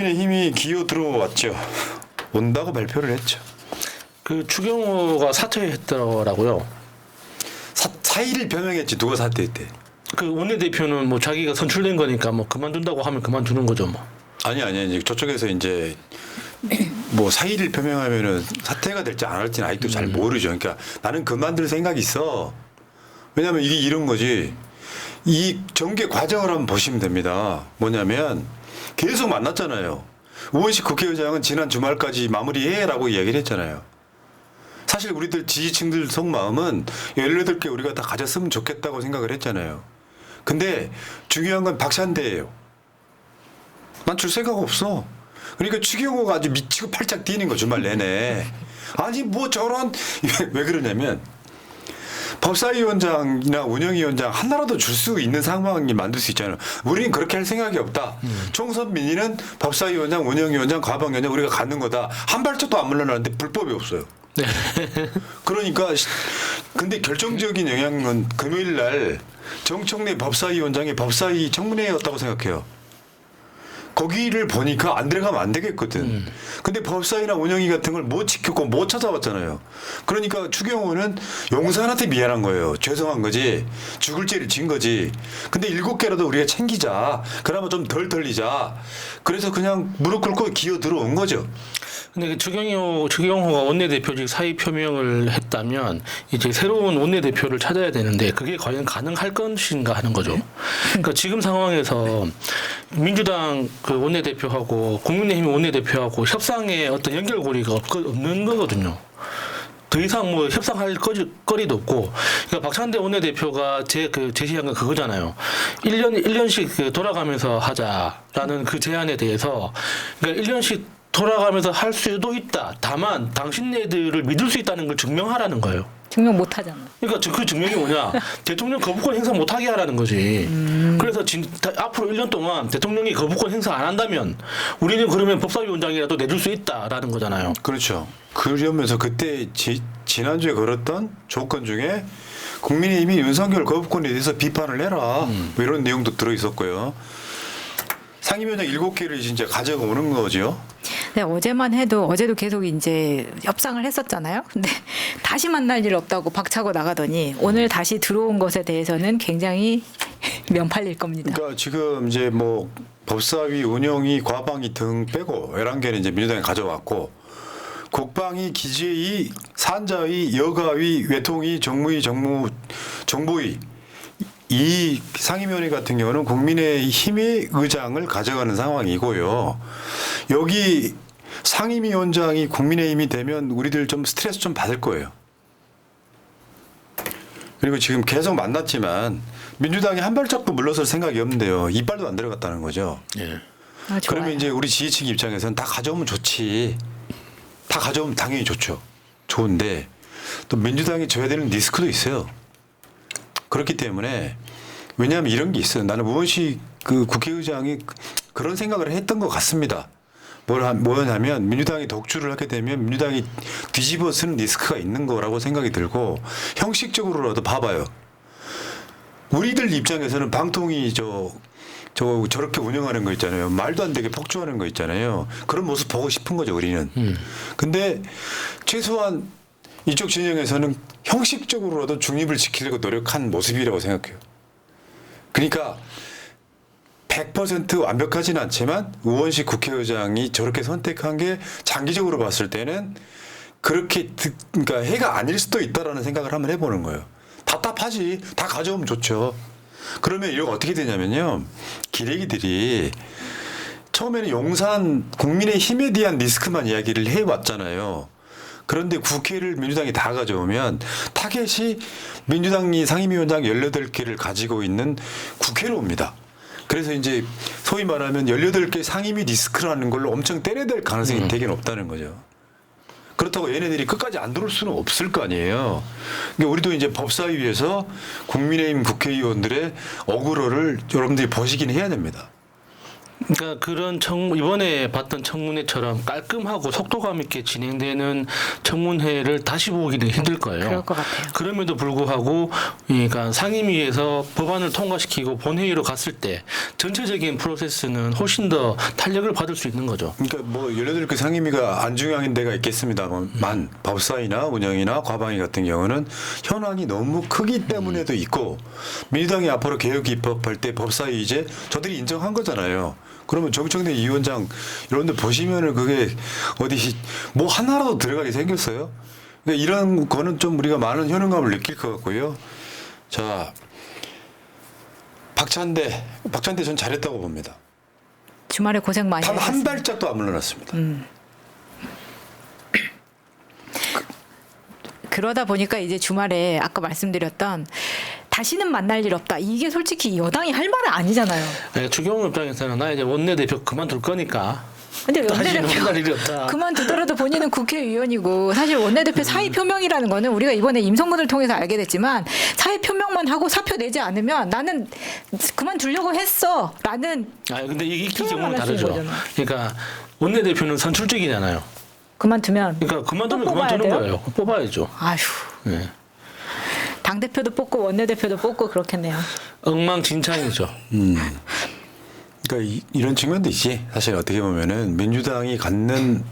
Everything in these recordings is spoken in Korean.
힘이 기어 들어왔죠. 온다고 발표를 했죠. 그 추경호가 사퇴했더라고요. 사의를 변명했지. 누가 사퇴했대? 그 원내대표는 뭐 자기가 선출된 거니까 뭐 그만둔다고 하면 그만두는 거죠 뭐. 아니 이제 저쪽에서 이제 뭐 사의를 표명하면은 사퇴가 될지 안 할지는 아직도 잘 모르죠. 그러니까 나는 그만둘 생각이 있어. 왜냐하면 이게 이런 거지. 이 전개 과정을 한번 보시면 됩니다. 뭐냐면 계속 만났잖아요. 우원식 국회의장은 지난 주말까지 마무리해라고 이야기를 했잖아요. 사실 우리들 지지층들 속마음은 18개 우리가 다 가졌으면 좋겠다고 생각을 했잖아요. 근데 중요한 건 박찬대예요. 난 줄 생각 없어. 그러니까 추경호가 아주 미치고 팔짝 뛰는 거 주말 내내. 아니 뭐 저런 왜 그러냐면 법사위원장이나 운영위원장 하나라도 줄 수 있는 상황이 만들 수 있잖아요. 우리는 그렇게 할 생각이 없다. 총선 민의는 법사위원장, 운영위원장, 과방위원장 우리가 갖는 거다. 한 발짝도 안 물러나는데 불법이 없어요. 그러니까 근데 결정적인 영향은 금요일 날 정청래 법사위원장이 법사위 청문회였다고 생각해요. 거기를 보니까 안 들어가면 안 되겠거든. 근데 법사위나 운영위 같은 걸 못 지켰고 못 찾아왔잖아요. 그러니까 추경호는 용산한테 미안한 거예요. 죄송한 거지. 죽을 죄를 진 거지. 근데 7개라도 우리가 챙기자. 그나마 좀 덜 털리자. 그래서 그냥 무릎 꿇고 기어 들어온 거죠. 근데 그 추경호가 원내대표직 사의 표명을 했다면 이제 새로운 원내대표를 찾아야 되는데 그게 과연 가능할 것인가 하는 거죠. 그러니까 지금 상황에서 민주당 그 원내대표하고 국민의힘 원내대표하고 협상의 어떤 연결고리가 없는 거거든요. 더 이상 뭐 협상할 거리도 없고, 그러니까 박찬대 원내대표가 제시한 건 그거잖아요. 1년씩 돌아가면서 하자라는 그 제안에 대해서, 그러니까 1년씩 돌아가면서 할 수도 있다. 다만 당신네들을 믿을 수 있다는 걸 증명하라는 거예요. 증명 못 하잖아. 그러니까 그 증명이 뭐냐? 대통령 거부권 행사 못 하게 하라는 거지. 그래서 앞으로 1년 동안 대통령이 거부권 행사 안 한다면 우리는 그러면 법사위원장이라도 내줄 수 있다라는 거잖아요. 그렇죠. 그러면서 그때 지난주에 걸었던 조건 중에 국민의힘이 윤석열 거부권에 대해서 비판을 해라. 뭐 이런 내용도 들어있었고요. 상임위원장 7개를 진짜 가져오는 거죠. 네, 어제도 계속 이제 협상을 했었잖아요. 근데 다시 만날 일 없다고 박차고 나가더니 오늘 다시 들어온 것에 대해서는 굉장히 면팔릴 겁니다. 그러니까 지금 이제 뭐 법사위, 운영위, 과방위 등 빼고 11개는 이제 민주당이 가져왔고 국방위, 기재위, 산자위, 여가위, 외통위, 정무위, 정보위 이 상임위원회 같은 경우는 국민의힘의 의장을 가져가는 상황이고요. 여기 상임위원장이 국민의힘이 되면 우리들 좀 스트레스 좀 받을 거예요. 그리고 지금 계속 만났지만 민주당이 한 발짝도 물러설 생각이 없는데요. 이빨도 안 들어갔다는 거죠. 예. 아, 좋아요. 그러면 이제 우리 지지층 입장에서는 다 가져오면 좋지. 다 가져오면 당연히 좋죠. 좋은데 또 민주당이 져야 되는 리스크도 있어요. 그렇기 때문에 왜냐하면 이런 게 있어요. 나는 우원식 그 국회의장이 그런 생각을 했던 것 같습니다. 뭐냐면 민주당이 독주를 하게 되면 민주당이 뒤집어 쓰는 리스크가 있는 거라고 생각이 들고 형식적으로라도 봐봐요. 우리들 입장에서는 방통위 저렇게 운영하는 거 있잖아요. 말도 안 되게 폭주하는 거 있잖아요. 그런 모습 보고 싶은 거죠, 우리는. 근데 최소한 이쪽 진영에서는 형식적으로라도 중립을 지키려고 노력한 모습이라고 생각해요. 그러니까 100% 완벽하지는 않지만 우원식 국회의장이 저렇게 선택한 게 장기적으로 봤을 때는 그렇게 그러니까 해가 아닐 수도 있다라는 생각을 한번 해보는 거예요. 답답하지. 다 가져오면 좋죠. 그러면 이거 어떻게 되냐면요. 기레기들이 처음에는 용산 국민의힘에 대한 리스크만 이야기를 해왔잖아요. 그런데 국회를 민주당이 다 가져오면 타겟이 민주당이 상임위원장 18개를 가지고 있는 국회로 옵니다. 그래서 이제 소위 말하면 18개 상임위 리스크라는 걸로 엄청 때려댈 가능성이 되게 높다는 거죠. 그렇다고 얘네들이 끝까지 안 들어올 수는 없을 거 아니에요. 그러니까 우리도 이제 법사위에서 국민의힘 국회의원들의 어그로를 여러분들이 보시긴 해야 됩니다. 그러니까 그런 이번에 봤던 청문회처럼 깔끔하고 속도감 있게 진행되는 청문회를 다시 보기는 힘들 거예요. 그럴 것 같아요. 그럼에도 불구하고 그러니까 상임위에서 법안을 통과시키고 본회의로 갔을 때 전체적인 프로세스는 훨씬 더 탄력을 받을 수 있는 거죠. 그러니까 뭐 예를 들어 그 상임위가 안중요한 데가 있겠습니다만 법사위나 운영이나 과방위 같은 경우는 현황이 너무 크기 때문에도 있고 민주당이 앞으로 개혁 입법할 때 법사위 이제 저들이 인정한 거잖아요. 그러면 정청래 위원장 이런 데 보시면은 그게 어디 뭐 하나라도 들어가게 생겼어요. 그러니까 이런 거는 좀 우리가 많은 현응감을 느낄 것 같고요. 자, 박찬대 전 잘했다고 봅니다. 주말에 고생 많이 단 한 하셨습니다. 발짝도 안 물러났습니다. 그러다 보니까 이제 주말에 아까 말씀드렸던 다시는 만날 일 없다. 이게 솔직히 여당이 할 말은 아니잖아요. 추경호 입장에서는 나 이제 원내대표 그만둘 거니까 근데 다시는 원내대표 만날 일이 없다. 그만두더라도 본인은 국회의원이고 사실 원내대표 사의 표명이라는 거는 우리가 이번에 임성근을 통해서 알게 됐지만 사의 표명만 하고 사표 내지 않으면 나는 그만두려고 했어라는 근데 이 표현을 경우는 하시는 다르죠. 거잖아요. 그러니까 원내대표는 선출직이잖아요. 그만두면 그러니까 그만두면 또 뽑아야 그만두는 돼요? 거예요. 뽑아야죠. 아휴 네. 당대표도 뽑고 원내대표도 뽑고 그렇겠네요. 엉망진창이죠. 그러니까 이런 측면도 있지. 사실 어떻게 보면은 민주당이 갖는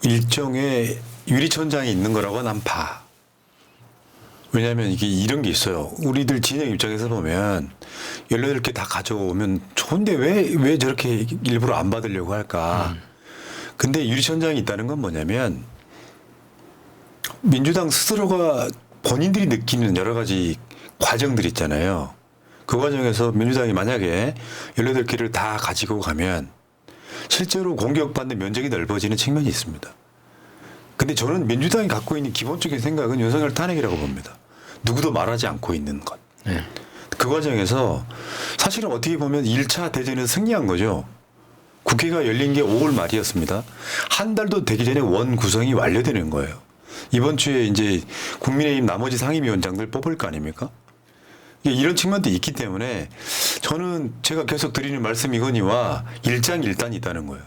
일종의 유리천장이 있는 거라고 난 봐. 왜냐하면 이게 이런 게 있어요. 우리들 진영 입장에서 보면 18개 다 가져오면 좋은데 왜 저렇게 일부러 안 받으려고 할까. 근데 유리천장이 있다는 건 뭐냐면 민주당 스스로가 본인들이 느끼는 여러 가지 과정들이 있잖아요. 그 과정에서 민주당이 만약에 18개를 다 가지고 가면 실제로 공격받는 면적이 넓어지는 측면이 있습니다. 근데 저는 민주당이 갖고 있는 기본적인 생각은 윤석열 탄핵이라고 봅니다. 누구도 말하지 않고 있는 것. 네. 그 과정에서 사실은 어떻게 보면 1차 대전에서 승리한 거죠. 국회가 열린 게 5월 말이었습니다. 한 달도 되기 전에 원 구성이 완료되는 거예요. 이번 주에 이제 국민의힘 나머지 상임위원장들 뽑을 거 아닙니까? 이런 측면도 있기 때문에 저는 제가 계속 드리는 말씀이거니와 일장일단이 있다는 거예요.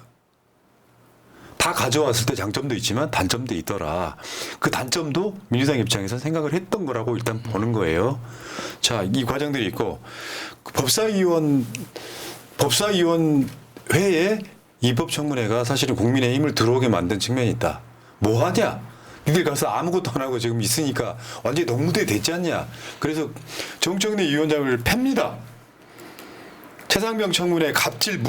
다 가져왔을 때 장점도 있지만 단점도 있더라. 그 단점도 민주당 입장에서 생각을 했던 거라고 일단 보는 거예요. 자, 이 과정들이 있고 법사위원 회에 입법청문회가 사실은 국민의힘을 들어오게 만든 측면이 있다. 뭐 하냐? 니들 가서 아무것도 안 하고 지금 있으니까 완전히 농무대 됐지 않냐. 그래서 정청래 위원장을 팹니다. 최상병 청문회 갑질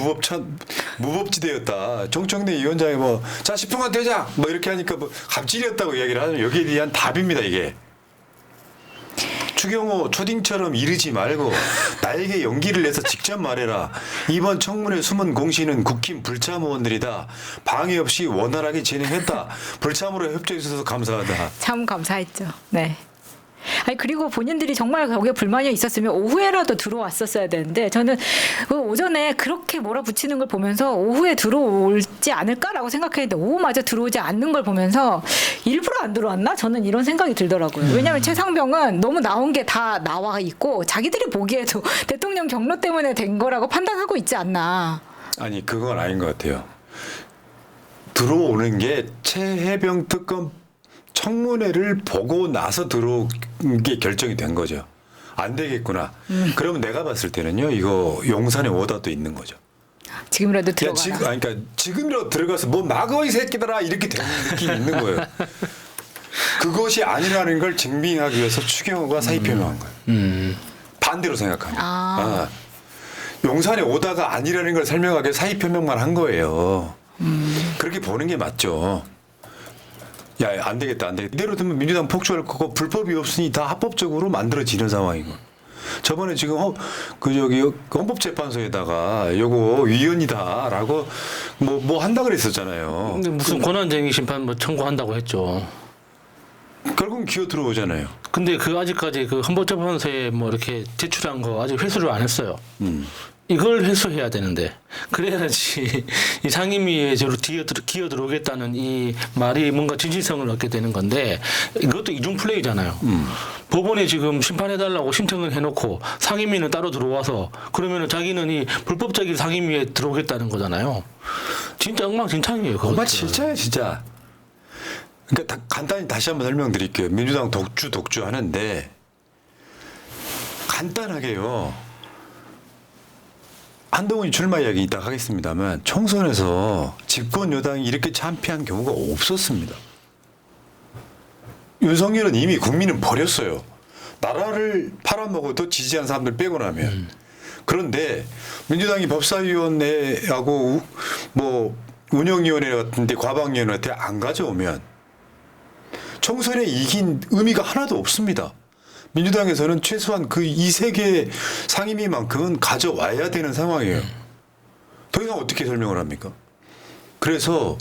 무법지대였다. 정청래 위원장이 자 10분간 되자 이렇게 하니까 갑질이었다고 이야기를 하는 여기에 대한 답입니다. 이게. 추경호 초딩처럼 이르지 말고 나에게 용기를 내서 직접 말해라. 이번 청문회 숨은 공신은 국힘 불참의원들이다. 방해 없이 원활하게 진행했다. 불참으로 협조해 주셔서 감사하다. 참 감사했죠. 네. 아니 그리고 본인들이 정말 거기에 불만이 있었으면 오후에라도 들어왔었어야 되는데 저는 그 오전에 그렇게 몰아붙이는 걸 보면서 오후에 들어올지 않을까라고 생각했는데 오후마저 들어오지 않는 걸 보면서 일부러 안 들어왔나? 저는 이런 생각이 들더라고요. 왜냐하면 최상병은 너무 나온 게 다 나와 있고 자기들이 보기에도 대통령 경로 때문에 된 거라고 판단하고 있지 않나. 아니 그건 아닌 것 같아요. 들어오는 게 최해병 특검 청문회를 보고 나서 들어온 게 결정이 된 거죠. 안 되겠구나. 그러면 내가 봤을 때는요. 이거 용산에 오다도 있는 거죠. 지금이라도 들어가라. 그러니까 지금이라도 들어가서 막어 이 새끼들아 이렇게 되는 느낌이 있는 거예요. 그것이 아니라는 걸 증명하기 위해서 추경호가 사의 표명한 거예요. 반대로 생각합니다. 용산에 오다가 아니라는 걸 설명하기 위해서 사의 표명만 한 거예요. 그렇게 보는 게 맞죠. 야, 안 되겠다. 이대로 되면 민주당 폭주할 거고 불법이 없으니 다 합법적으로 만들어지는 상황이고. 저번에 지금 헌법재판소에다가 요거 위헌이다라고 뭐 한다 그랬었잖아요. 근데 무슨 권한쟁의 심판 청구한다고 했죠. 결국은 기어 들어오잖아요. 근데 아직까지 헌법재판소에 이렇게 제출한 거 아직 회수를 안 했어요. 이걸 회수해야 되는데 그래야지 이 상임위에 기어 들어오겠다는 이 말이 뭔가 진실성을 얻게 되는 건데 이것도 이중 플레이잖아요. 법원에 지금 심판해달라고 신청을 해놓고 상임위는 따로 들어와서 그러면은 자기는 이 불법적인 상임위에 들어오겠다는 거잖아요. 진짜 엉망진창이에요. 정말 진짜예요, 진짜. 그러니까 간단히 다시 한번 설명드릴게요. 민주당 독주 하는데 간단하게요. 한동훈이 출마 이야기 이따 하겠습니다만 총선에서 집권 여당이 이렇게 참패한 경우가 없었습니다. 윤석열은 이미 국민은 버렸어요. 나라를 팔아먹어도 지지한 사람들 빼고 나면. 그런데 민주당이 법사위원회하고 뭐 운영위원회 같은데 과방위원회한테 안 가져오면 총선에 이긴 의미가 하나도 없습니다. 민주당에서는 최소한 그 이 세 개 상임위만큼은 가져와야 되는 상황이에요. 더 이상 어떻게 설명을 합니까? 그래서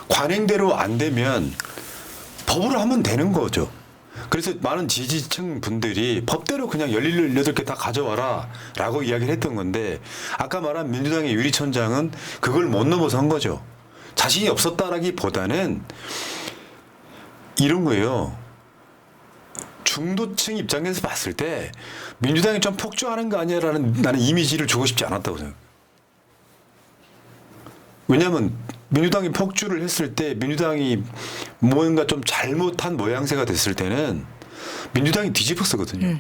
관행대로 안 되면 법으로 하면 되는 거죠. 그래서 많은 지지층 분들이 법대로 그냥 18개 다 가져와라 라고 이야기를 했던 건데 아까 말한 민주당의 유리천장은 그걸 못 넘어서 한 거죠. 자신이 없었다라기보다는 이런 거예요. 중도층 입장에서 봤을 때 민주당이 좀 폭주하는 거 아니야라는 나는 이미지를 주고 싶지 않았다고 생각해요. 왜냐하면 민주당이 폭주를 했을 때 민주당이 뭔가 좀 잘못한 모양새가 됐을 때는 민주당이 뒤집었었거든요.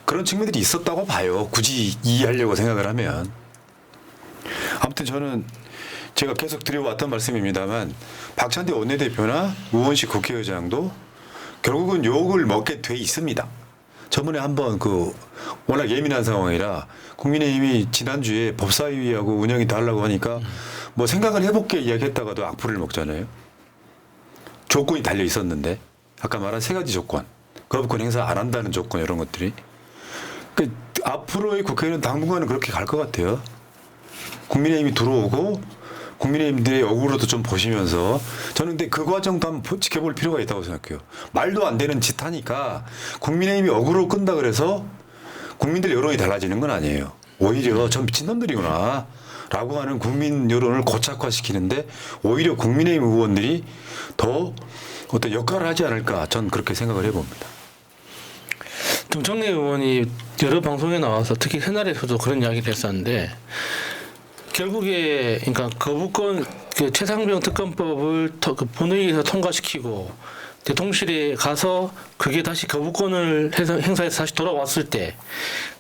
그런 측면들이 있었다고 봐요. 굳이 이해하려고 생각을 하면. 아무튼 저는 제가 계속 드려왔던 말씀입니다만 박찬대 원내대표나 우원식 국회의장도 결국은 욕을 먹게 돼 있습니다. 저번에 한번 워낙 예민한 상황이라 국민의힘이 지난주에 법사위하고 운영이 달라고 하니까 뭐 생각을 해볼게 이야기했다가도 악플을 먹잖아요. 조건이 달려 있었는데 아까 말한 세 가지 조건, 거부권 행사 안 한다는 조건 이런 것들이 앞으로의 국회는 당분간은 그렇게 갈 것 같아요. 국민의힘이 들어오고 국민의힘들의 억울로도 좀 보시면서 저는 근데 그 과정도 한번 지켜볼 필요가 있다고 생각해요. 말도 안 되는 짓 하니까 국민의힘이 억울로 끈다 그래서 국민들 여론이 달라지는 건 아니에요. 오히려 전 미친놈들이구나 라고 하는 국민 여론을 고착화시키는데 오히려 국민의힘 의원들이 더 어떤 역할을 하지 않을까 전 그렇게 생각을 해봅니다. 정청래 의원이 여러 방송에 나와서 특히 새날에서도 그런 이야기를 했었는데 결국에 그러니까 거부권 최상병 특검법을 본회의에서 통과시키고 대통령실에 가서 그게 다시 거부권을 행사해서 다시 돌아왔을 때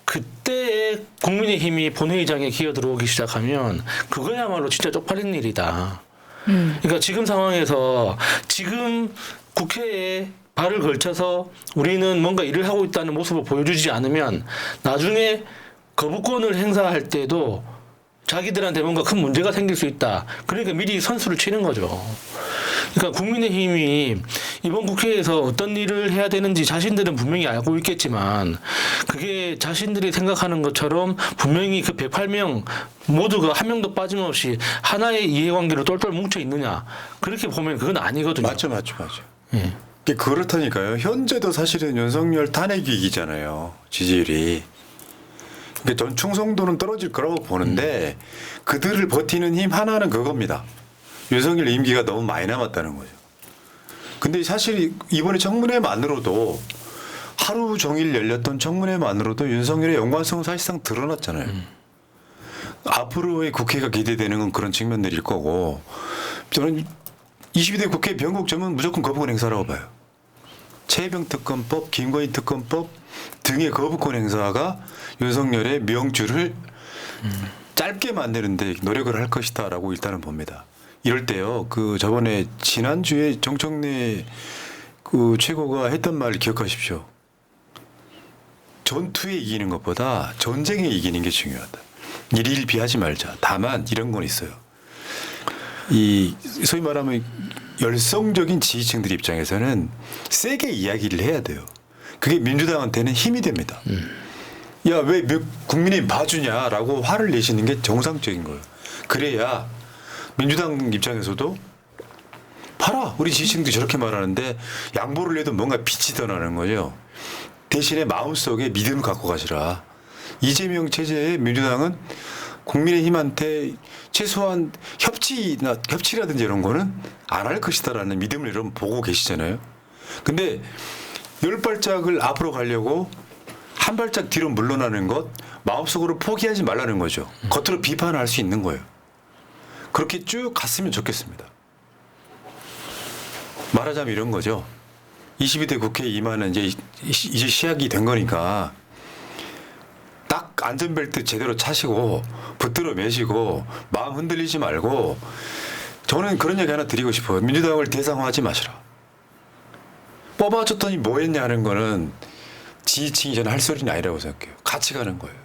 그때 국민의힘이 본회의장에 기어 들어오기 시작하면 그거야말로 진짜 쪽팔린 일이다. 그러니까 지금 상황에서 지금 국회에 발을 걸쳐서 우리는 뭔가 일을 하고 있다는 모습을 보여주지 않으면 나중에 거부권을 행사할 때도 자기들한테 뭔가 큰 문제가 생길 수 있다. 그러니까 미리 선수를 치는 거죠. 그러니까 국민의힘이 이번 국회에서 어떤 일을 해야 되는지 자신들은 분명히 알고 있겠지만 그게 자신들이 생각하는 것처럼 분명히 그 108명 모두가 한 명도 빠짐없이 하나의 이해관계로 똘똘 뭉쳐 있느냐. 그렇게 보면 그건 아니거든요. 맞죠. 예. 그렇다니까요. 현재도 사실은 윤석열 탄핵 위기잖아요. 지지율이. 그러니까 전 충성도는 떨어질 거라고 보는데 그들을 버티는 힘 하나는 그겁니다. 윤석열 임기가 너무 많이 남았다는 거죠. 근데 사실 이번에 청문회만으로도 하루 종일 열렸던 청문회만으로도 윤석열의 연관성은 사실상 드러났잖아요. 앞으로의 국회가 기대되는 건 그런 측면들일 거고 저는 22대 국회 변곡점은 무조건 거부권 행사라고 봐요. 최혜병 특검법, 김건희 특검법 등의 거부권 행사가 윤석열의 명주를 짧게 만드는데 노력을 할 것이다라고 일단은 봅니다. 이럴 때요, 저번에 지난주에 정청래 최고가 했던 말 기억하십시오. 전투에 이기는 것보다 전쟁에 이기는 게 중요하다. 일일비하지 말자. 다만 이런 건 있어요. 소위 말하면 열성적인 지지층들 입장에서는 세게 이야기를 해야 돼요. 그게 민주당한테는 힘이 됩니다. 야, 왜 국민의힘 봐주냐라고 화를 내시는 게 정상적인 거예요. 그래야 민주당 입장에서도 봐라, 우리 지지층들이 저렇게 말하는데 양보를 해도 뭔가 빛이 더 나는 거죠. 대신에 마음속에 믿음을 갖고 가시라. 이재명 체제의 민주당은 국민의힘한테 최소한 협치라든지 이런 거는 안 할 것이다라는 믿음을 여러분 보고 계시잖아요. 근데 10발짝을 앞으로 가려고 한 발짝 뒤로 물러나는 것 마음속으로 포기하지 말라는 거죠. 겉으로 비판할 수 있는 거예요. 그렇게 쭉 갔으면 좋겠습니다. 말하자면 이런 거죠. 22대 국회에 임하는 이제 시작이 된 거니까 딱 안전벨트 제대로 차시고 붙들어 매시고 마음 흔들리지 말고 저는 그런 얘기 하나 드리고 싶어요. 민주당을 대상화하지 마시라. 뽑아줬더니 뭐 했냐 하는 거는 지지층이 저는 할 소리는 아니라고 생각해요. 같이 가는 거예요.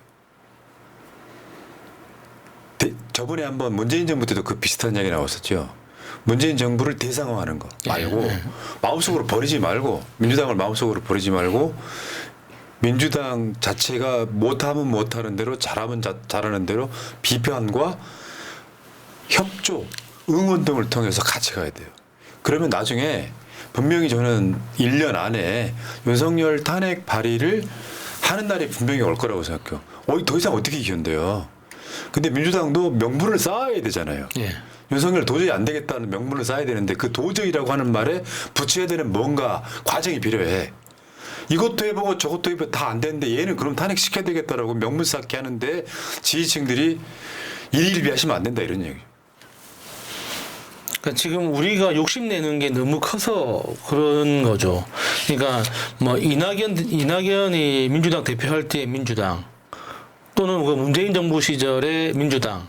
저번에 한번 문재인 정부 때도 그 비슷한 얘기 나왔었죠. 문재인 정부를 대상화하는 거 말고 마음속으로 버리지 말고 민주당을 마음속으로 버리지 말고 민주당 자체가 못하면 못하는 대로 잘하면 잘하는 대로 비판과 협조, 응원 등을 통해서 같이 가야 돼요. 그러면 나중에 분명히 저는 1년 안에 윤석열 탄핵 발의를 하는 날이 분명히 올 거라고 생각해요. 더 이상 어떻게 견뎌요. 근데 민주당도 명분을 쌓아야 되잖아요. 예. 윤석열 도저히 안 되겠다는 명분을 쌓아야 되는데 그 도저히라고 하는 말에 붙여야 되는 뭔가 과정이 필요해. 이것도 해보고 저것도 해보고 다 안 되는데 얘는 그럼 탄핵시켜야 되겠다라고 명분 쌓기 하는데 지지층들이 일일비하시면 안 된다 이런 얘기. 그러니까 지금 우리가 욕심내는 게 너무 커서 그런 거죠. 그러니까 뭐 이낙연이 민주당 대표할 때의 민주당 또는 그 문재인 정부 시절의 민주당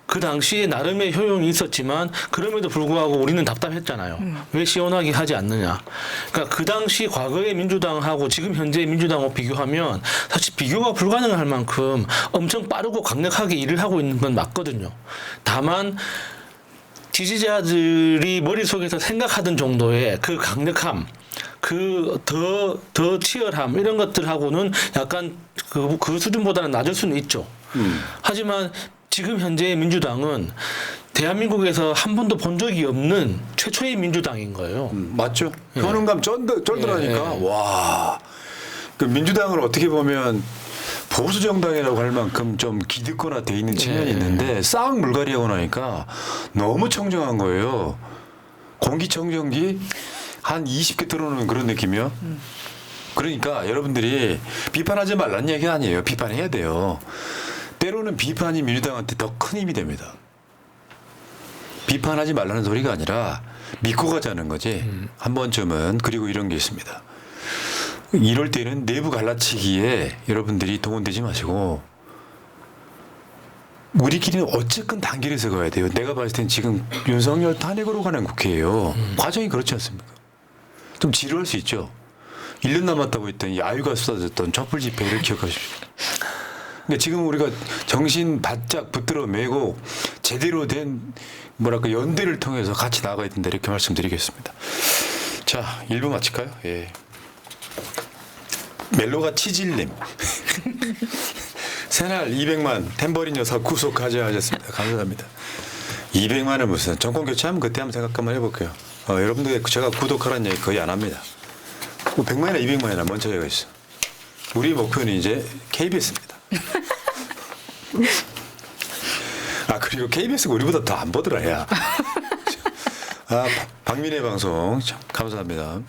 그 당시에 나름의 효용이 있었지만 그럼에도 불구하고 우리는 답답했잖아요. 왜 시원하게 하지 않느냐. 그러니까 그 당시 과거의 민주당하고 지금 현재의 민주당하고 비교하면 사실 비교가 불가능할 만큼 엄청 빠르고 강력하게 일을 하고 있는 건 맞거든요. 다만 지지자들이 머릿속에서 생각하던 정도의 그 강력함 그 더 치열함 이런 것들하고는 약간 그 수준보다는 낮을 수는 있죠. 하지만 지금 현재의 민주당은 대한민국에서 한 번도 본 적이 없는 최초의 민주당인 거예요. 맞죠. 효능감 쩔더라니까. 와. 그 민주당을 어떻게 보면 보수 정당이라고 할 만큼 좀 기득권화 돼 있는 측면이 있는데 싹 물갈이하고 나니까 너무 청정한 거예요. 공기청정기 한 20개 들어오는 그런 느낌이요. 그러니까 여러분들이 비판하지 말라는 얘기 아니에요. 비판해야 돼요. 때로는 비판이 민주당한테 더 큰 힘이 됩니다. 비판하지 말라는 소리가 아니라 믿고 가자는 거지. 한 번쯤은. 그리고 이런 게 있습니다. 이럴 때는 내부 갈라치기에 여러분들이 동원되지 마시고 우리끼리는 어쨌건 단결해서 가야 돼요. 내가 봤을 땐 지금 윤석열 탄핵으로 가는 국회예요. 과정이 그렇지 않습니까? 좀 지루할 수 있죠. 1년 남았다고 했더니 야유가 쏟아졌던 촛불 집회를 기억하십시오. 근데 지금 우리가 정신 바짝 붙들어 매고 제대로 된 뭐랄까 연대를 통해서 같이 나가야 된다 이렇게 말씀드리겠습니다. 자, 1부 마칠까요? 예. 멜로가 치질님. 새날 200만 탬버린 여사 구속하자 하셨습니다. 감사합니다. 200만은 무슨 정권 교체하면 그때 한번 생각 한번 해볼게요. 여러분들 제가 구독하라는 얘기 거의 안 합니다. 100만이나 200만이나 뭔 차이가 있어. 우리 목표는 이제 KBS입니다. 그리고 KBS가 우리보다 더 안 보더라 야. 박민혜 방송 참 감사합니다.